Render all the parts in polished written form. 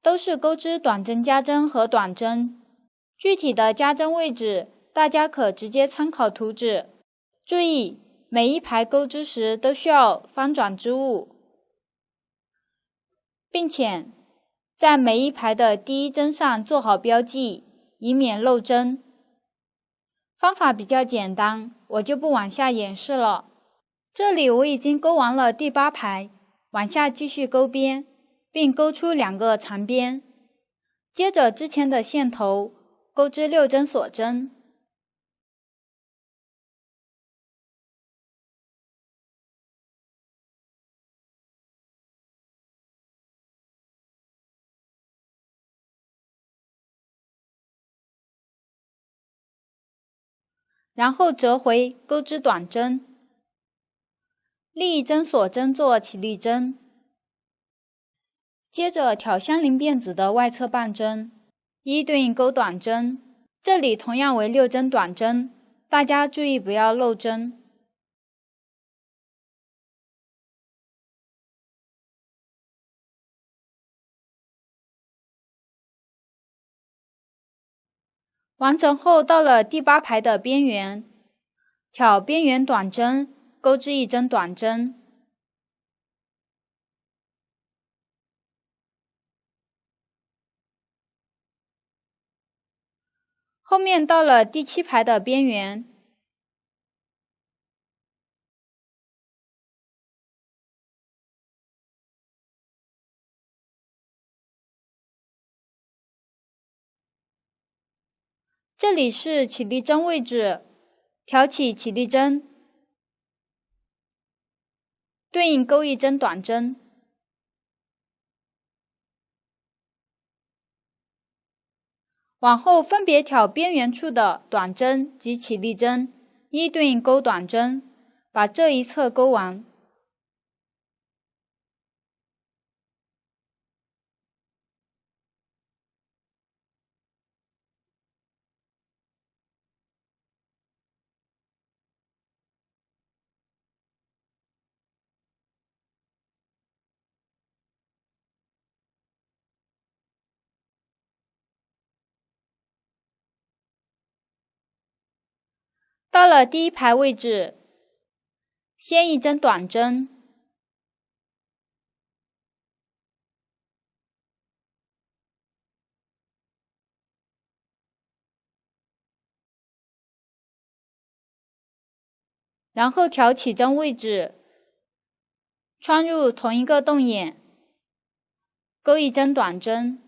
都是钩织短针加针和短针，具体的加针位置大家可直接参考图纸。注意，每一排钩织时都需要翻转织物，并且在每一排的第一针上做好标记，以免漏针。方法比较简单，我就不往下演示了。这里我已经钩完了第8排，往下继续钩边，并钩出2个长边。接着之前的线头钩织6针锁针，然后折回钩织短针，另一针锁针做起立针。接着挑相邻辫子的外侧半针，一对应钩短针，这里同样为6针短针，大家注意不要漏针。完成后，到了第8排的边缘，挑边缘短针，钩织1针短针。后面到了第7排的边缘，这里是起立针位置，挑起起立针，对应钩1针短针。往后分别挑边缘处的短针及起立针，一对应钩短针，把这一侧钩完。到了第1排位置，先1针短针，然后挑起针位置，穿入同一个洞眼，钩1针短针，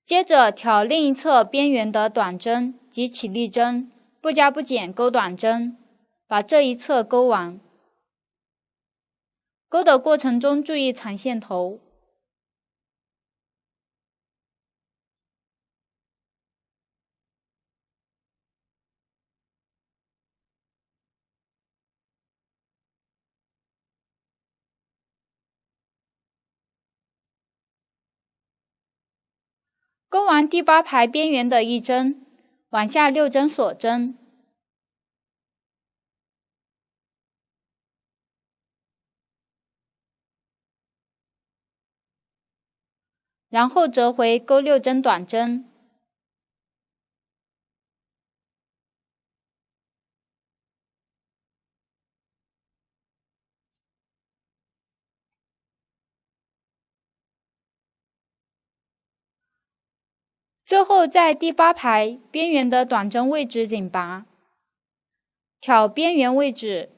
接着挑另一侧边缘的短针及起立针，不加不减钩短针，把这一侧钩完。钩的过程中注意藏线头。钩完第8排边缘的1针，往下6针锁针，然后折回钩6针短针，最后在第8排边缘的短针位置紧拔，挑边缘位置，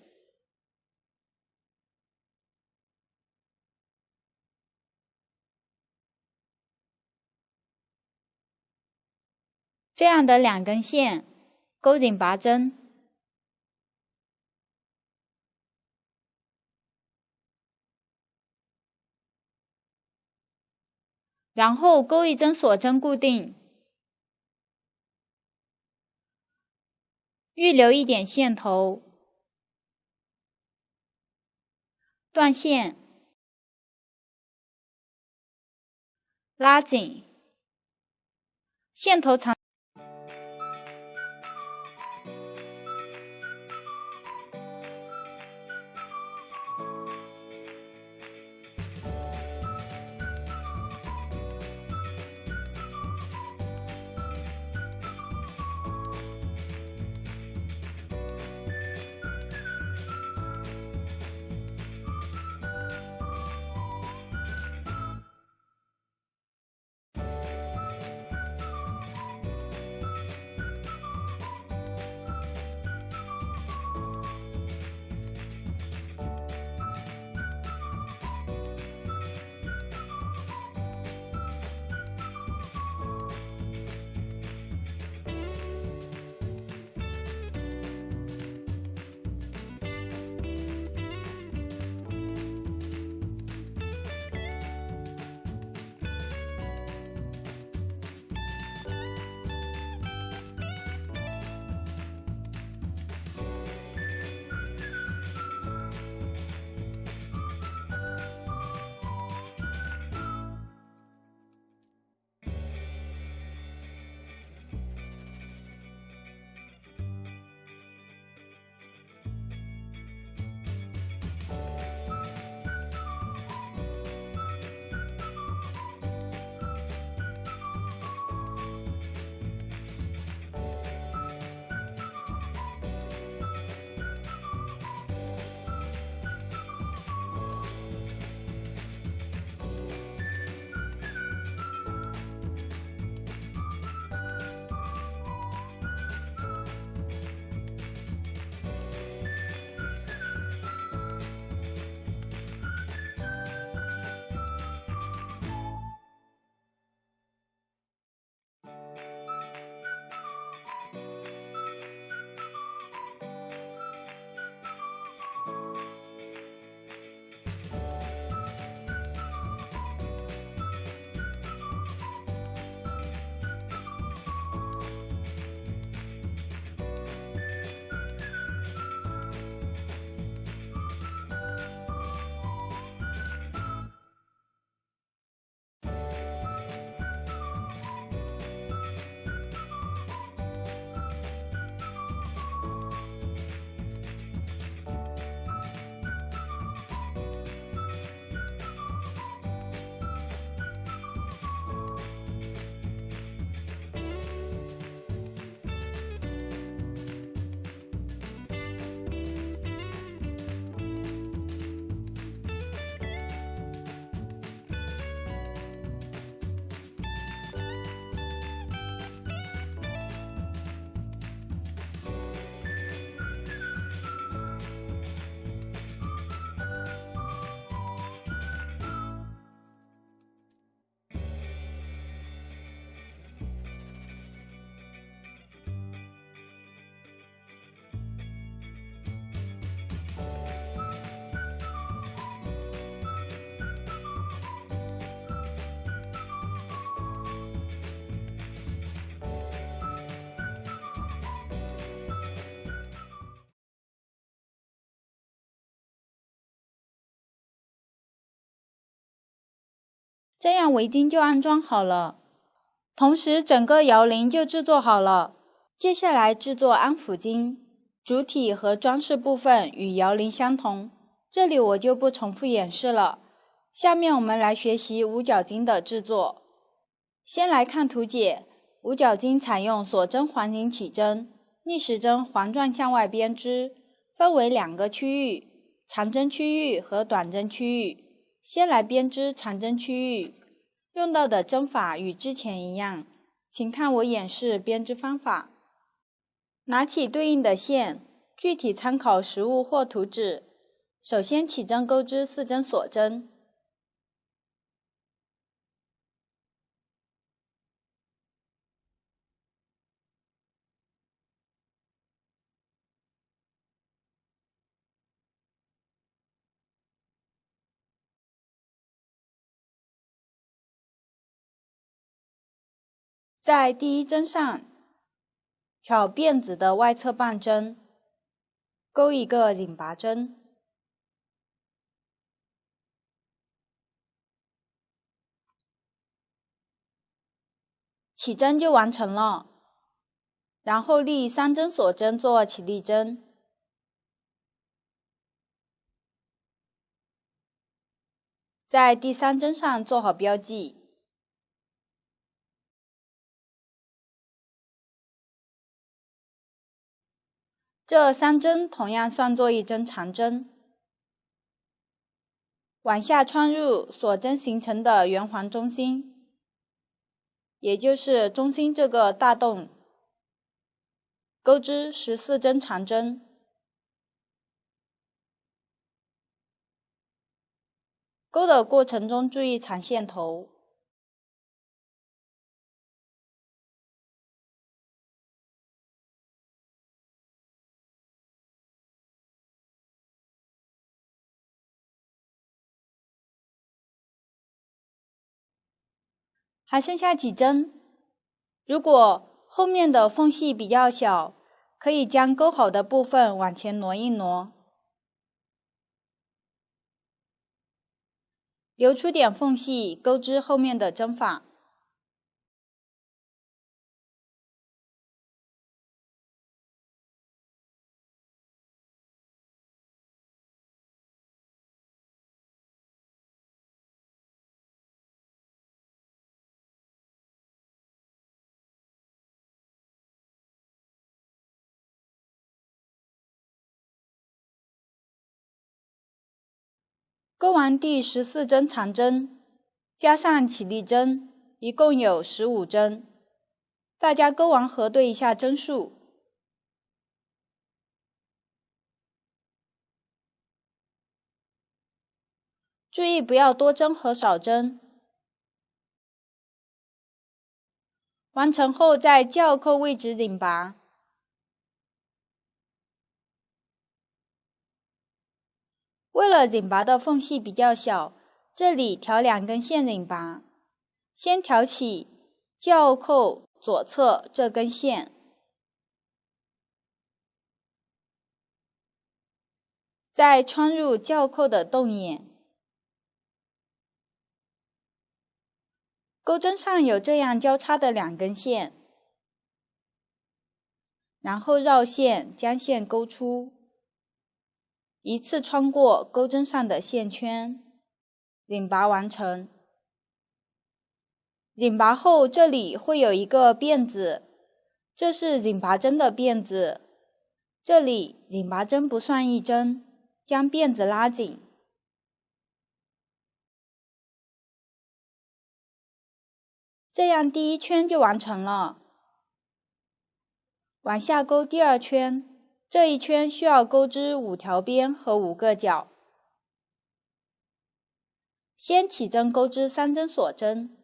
这样的2根线钩紧拔针，然后钩1针锁针固定，预留一点线头，断线，拉紧，线头长。这样围巾就安装好了，同时整个摇铃就制作好了。接下来制作安抚巾，主体和装饰部分与摇铃相同，这里我就不重复演示了。下面我们来学习五角巾的制作。先来看图解，五角巾采用锁针环形起针，逆时针环状向外编织，分为两个区域，长针区域和短针区域。先来编织长针区域，用到的针法与之前一样，请看我演示编织方法。拿起对应的线，具体参考实物或图纸。首先起针钩织4针锁针，在第一针上挑辫子的外侧半针，钩一个引拔针，起针就完成了。然后立3针锁针做起立针，在第3针上做好标记。这3针同样算作1针长针，往下穿入锁针形成的圆环中心，也就是中心这个大洞，钩织14针长针。钩的过程中注意藏线头。还剩下几针，如果后面的缝隙比较小，可以将钩好的部分往前挪一挪，留出点缝隙钩织后面的针法。钩完第14针长针，加上起立针，一共有15针。大家钩完核对一下针数。注意不要多针和少针。完成后在校扣位置引拔。为了引拔的缝隙比较小，这里挑2根线引拔。先挑起校扣左侧这根线，再穿入校扣的洞眼。钩针上有这样交叉的2根线，然后绕线将线勾出，一次穿过钩针上的线圈，引拔完成。引拔后这里会有一个辫子，这是引拔针的辫子，这里引拔针不算1针，将辫子拉紧。这样第1圈就完成了。往下钩第2圈，这一圈需要钩织5条边和5个角。先起针钩织3针锁针，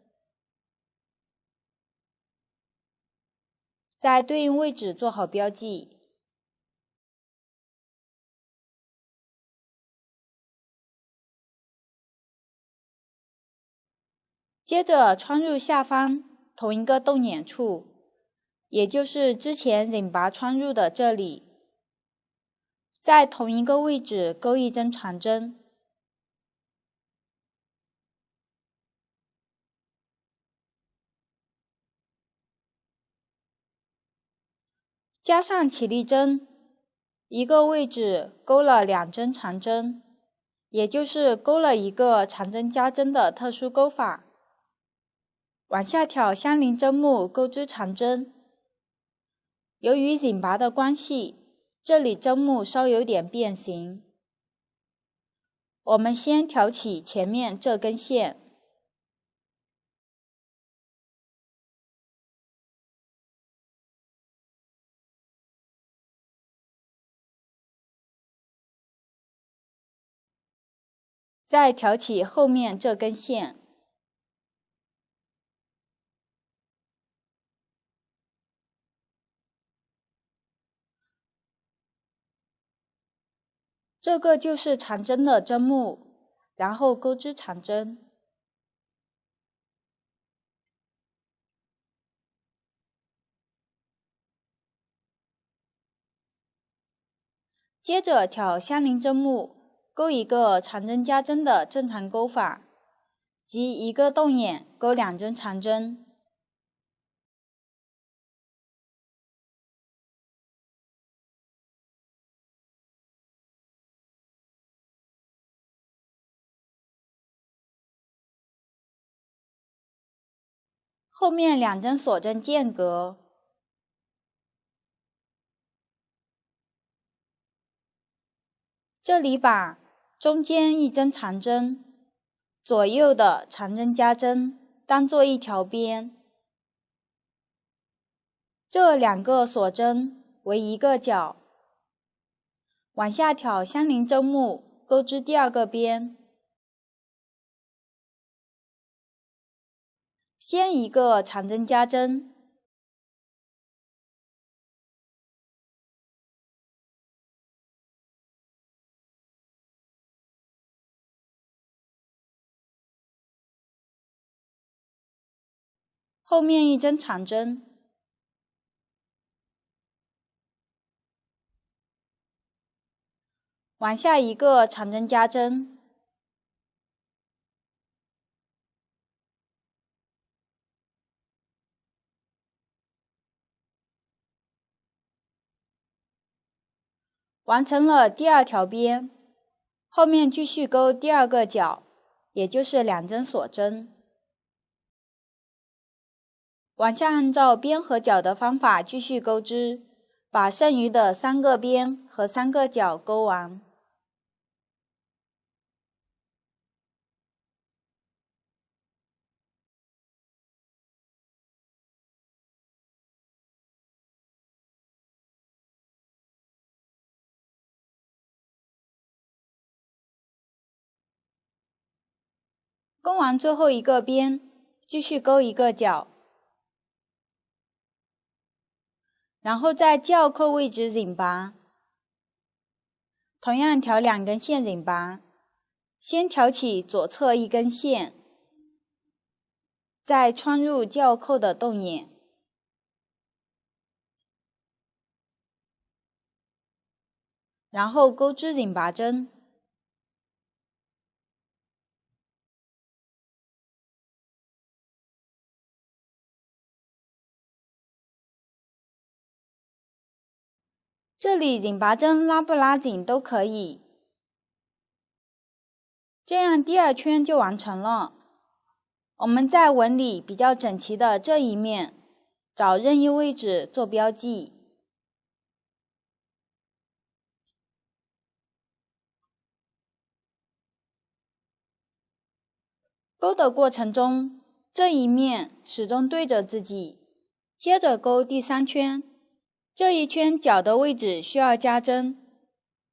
在对应位置做好标记。接着穿入下方同一个洞眼处，也就是之前引拔穿入的这里，在同一个位置钩1针长针。加上起立针，一个位置钩了2针长针，也就是钩了一个长针加针的特殊钩法。往下挑相邻针目钩织长针，由于引拔的关系，这里针目稍有点变形。我们先挑起前面这根线，再挑起后面这根线，这个就是长针的针目，然后钩织长针。接着挑相邻针目，钩一个长针加针的正常钩法，即一个洞眼钩2针长针。后面2针锁针间隔，这里把中间1针长针，左右的长针加针当做一条边，这2个锁针为一个角，往下挑相邻针目钩织第2个边，先一个长针加针，后面1针长针，往下一个长针加针，完成了第2条边，后面继续钩第2个角，也就是2针锁针。往下按照边和角的方法继续钩织，把剩余的3个边和3个角钩完。钩完最后一个边，继续钩一个角，然后在校扣位置引拔，同样挑2根线引拔，先挑起左侧1根线，再穿入校扣的洞眼，然后钩织引拔针。这里引拔针拉不拉紧都可以，这样第2圈就完成了。我们在纹理比较整齐的这一面，找任意位置做标记。钩的过程中，这一面始终对着自己，接着钩第3圈。这一圈角的位置需要加针，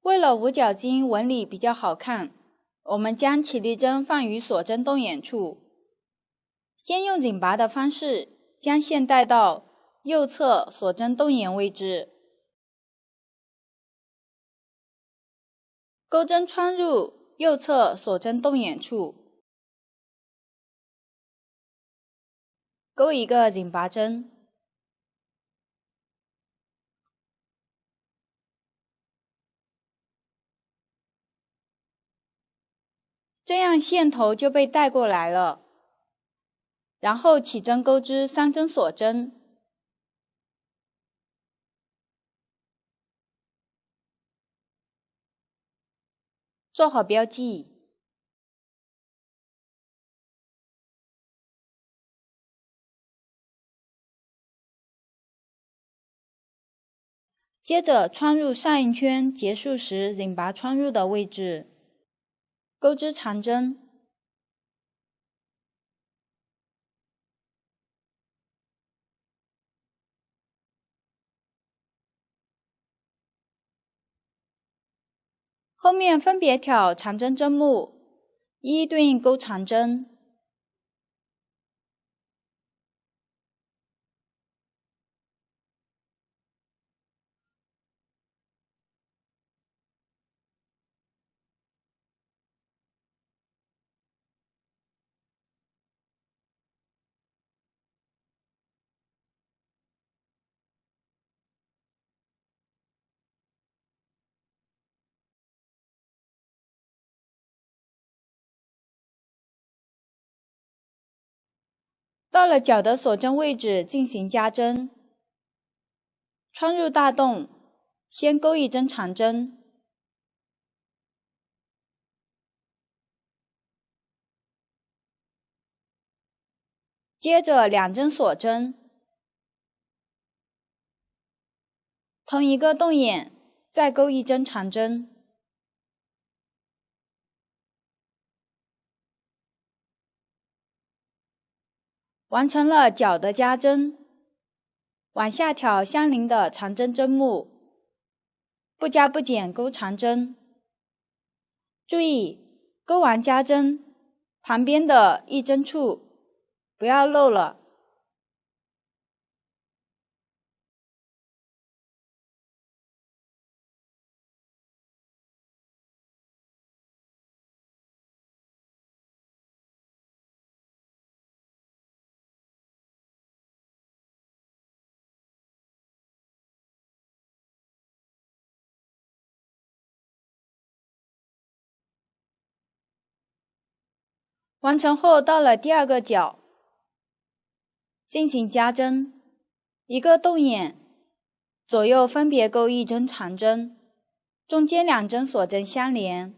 为了五角巾纹理比较好看，我们将起立针放于锁针洞眼处，先用引拔的方式将线带到右侧锁针洞眼位置，钩针穿入右侧锁针洞眼处，钩一个引拔针，这样线头就被带过来了。然后起针钩织3针锁针，做好标记。接着穿入上一圈结束时引拔穿入的位置，钩织长针。后面分别挑长针针目，一一对应钩长针。到了脚的锁针位置进行加针，穿入大洞，先钩一针长针，接着2针锁针，同一个洞眼再钩一针长针，完成了脚的加针。往下挑相邻的长针针目，不加不减钩长针。注意，钩完加针，旁边的一针处不要漏了。完成后，到了第二个角，进行加针，一个洞眼，左右分别钩一针长针，中间2针锁针相连。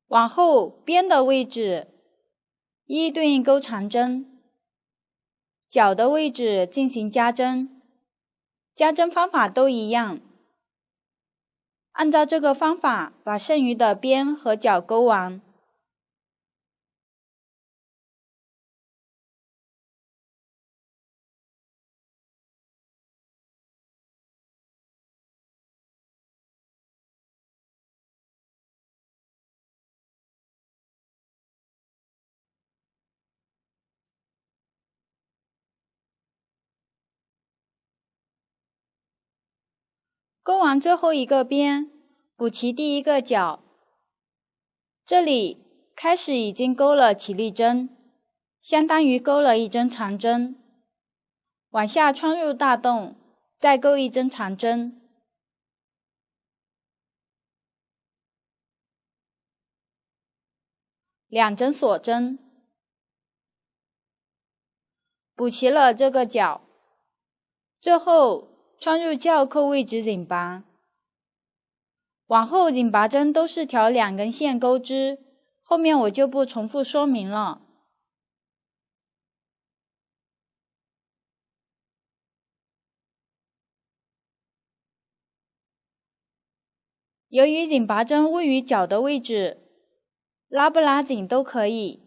往后边的位置，一一对应钩长针，脚的位置进行加针，加针方法都一样。按照这个方法把剩余的边和脚钩完。钩完最后一个边，补齐第一个角。这里开始已经钩了起立针，相当于钩了一针长针。往下穿入大洞，再钩一针长针。2针锁针，补齐了这个角。最后穿入教扣位置引拔。往后引拔针都是调2根线钩织，后面我就不重复说明了。由于引拔针位于脚的位置，拉不拉紧都可以。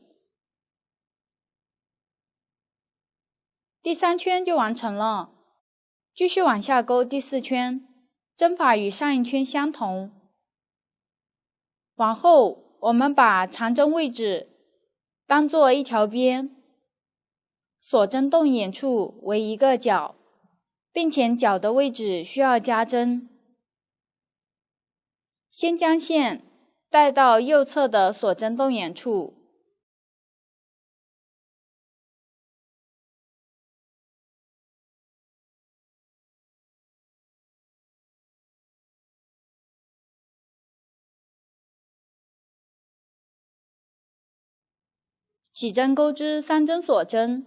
第3圈就完成了，继续往下钩第4圈，针法与上一圈相同。往后我们把长针位置当做一条边，锁针洞眼处为一个角，并且角的位置需要加针。先将线带到右侧的锁针洞眼处，起针钩织3针锁针，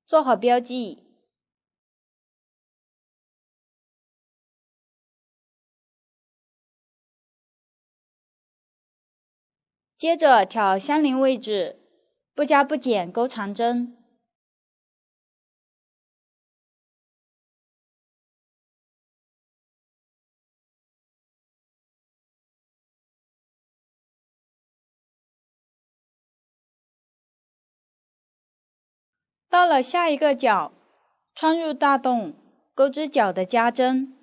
做好标记。接着挑相邻位置，不加不减钩长针。到了下一个角，穿入大洞，钩织角的加针。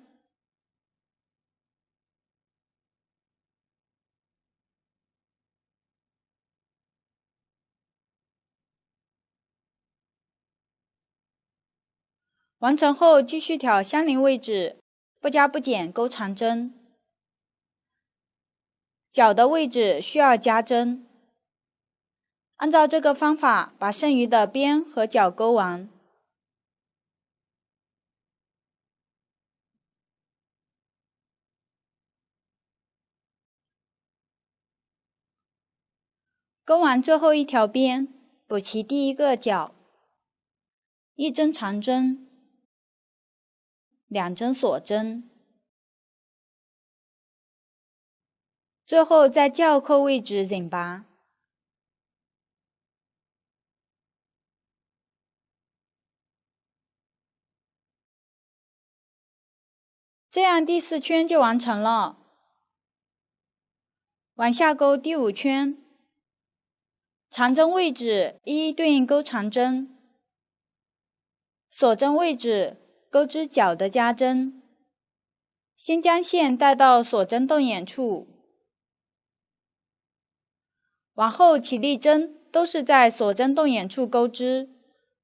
完成后继续挑相邻位置，不加不减钩长针。角的位置需要加针。按照这个方法把剩余的边和角钩完。钩完最后一条边，补齐第一个角，1针长针，2针锁针，最后在校扣位置拧拔。这样第4圈就完成了。往下钩第5圈，长针位置一一对应钩长针，锁针位置钩织角的加针。先将线带到锁针洞眼处，往后起立针都是在锁针洞眼处钩织，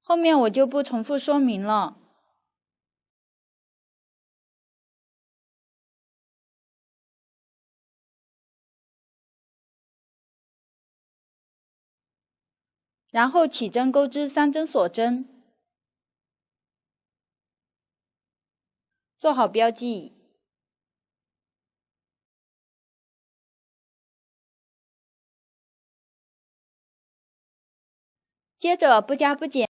后面我就不重复说明了。然后起针钩织3针锁针，做好标记。接着不加不减。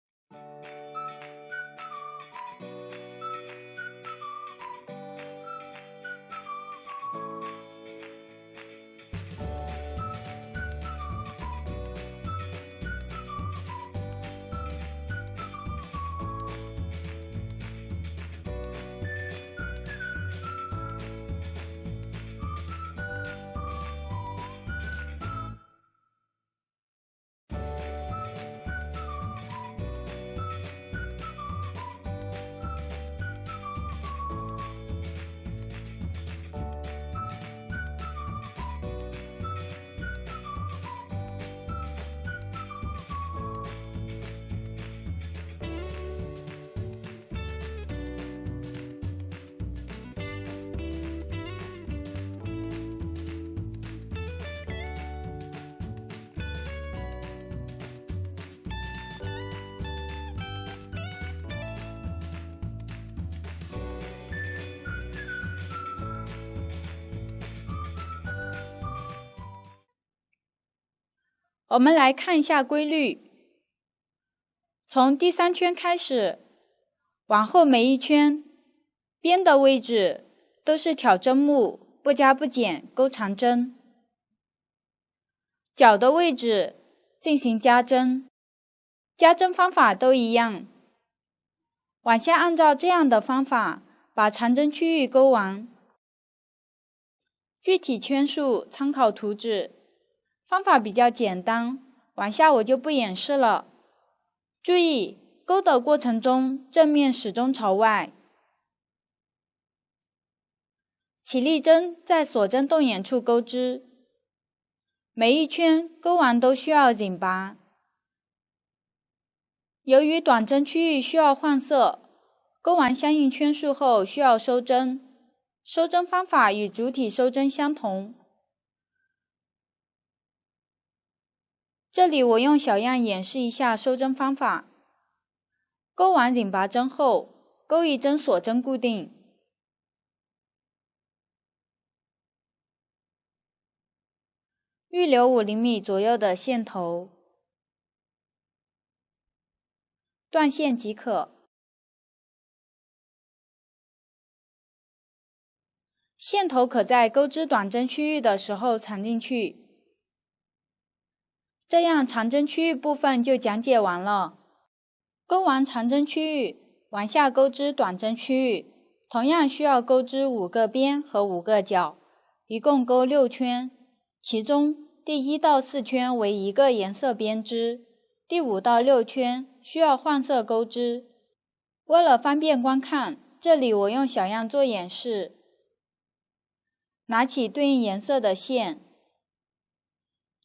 我们来看一下规律。从第3圈开始，往后每一圈，边的位置都是挑针目，不加不减钩长针。角的位置进行加针，加针方法都一样。往下按照这样的方法把长针区域钩完。具体圈数参考图纸，方法比较简单，往下我就不演示了。注意，钩的过程中正面始终朝外。起立针在锁针洞眼处钩织，每一圈钩完都需要拧拔。由于短针区域需要换色，钩完相应圈数后需要收针，收针方法与主体收针相同。这里我用小样演示一下收针方法。钩完拧拔针后，钩一针锁针固定。预留5厘米左右的线头，断线即可。线头可在钩织短针区域的时候藏进去。这样长针区域部分就讲解完了。钩完长针区域，往下钩织短针区域，同样需要钩织5个边和5个角，一共钩6圈，其中第1到4圈为一个颜色编织，第5到6圈需要换色钩织。为了方便观看，这里我用小样做演示。拿起对应颜色的线，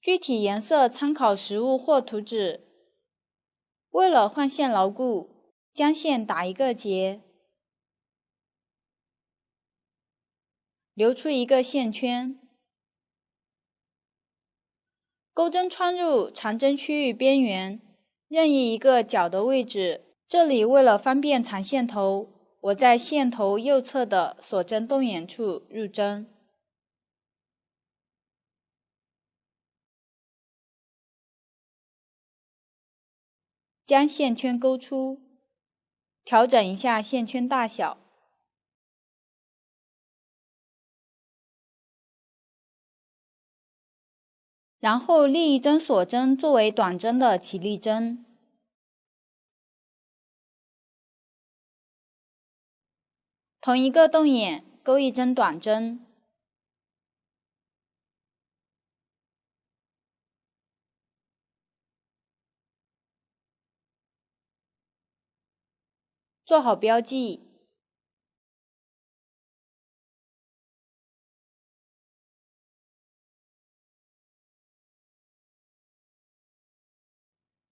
具体颜色参考实物或图纸。为了换线牢固，将线打一个结，留出一个线圈。钩针穿入长针区域边缘，任意一个角的位置。这里为了方便藏线头，我在线头右侧的锁针动眼处入针。将线圈勾出，调整一下线圈大小，然后另一针锁针作为短针的起立针，同一个洞眼钩一针短针，做好标记。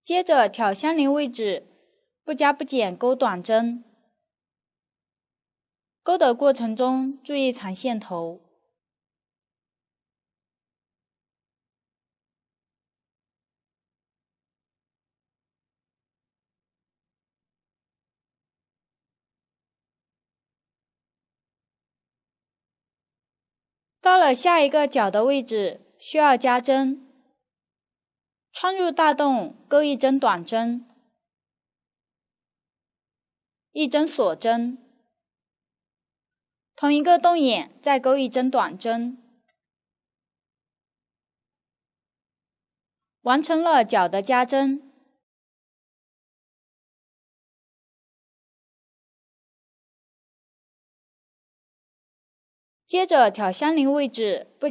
接着挑相邻位置，不加不减钩短针。钩的过程中注意藏线头。到了下一个角的位置，需要加针。穿入大洞，钩一针短针，一针锁针，同一个洞眼再钩一针短针，完成了角的加针。接着挑相邻位置，不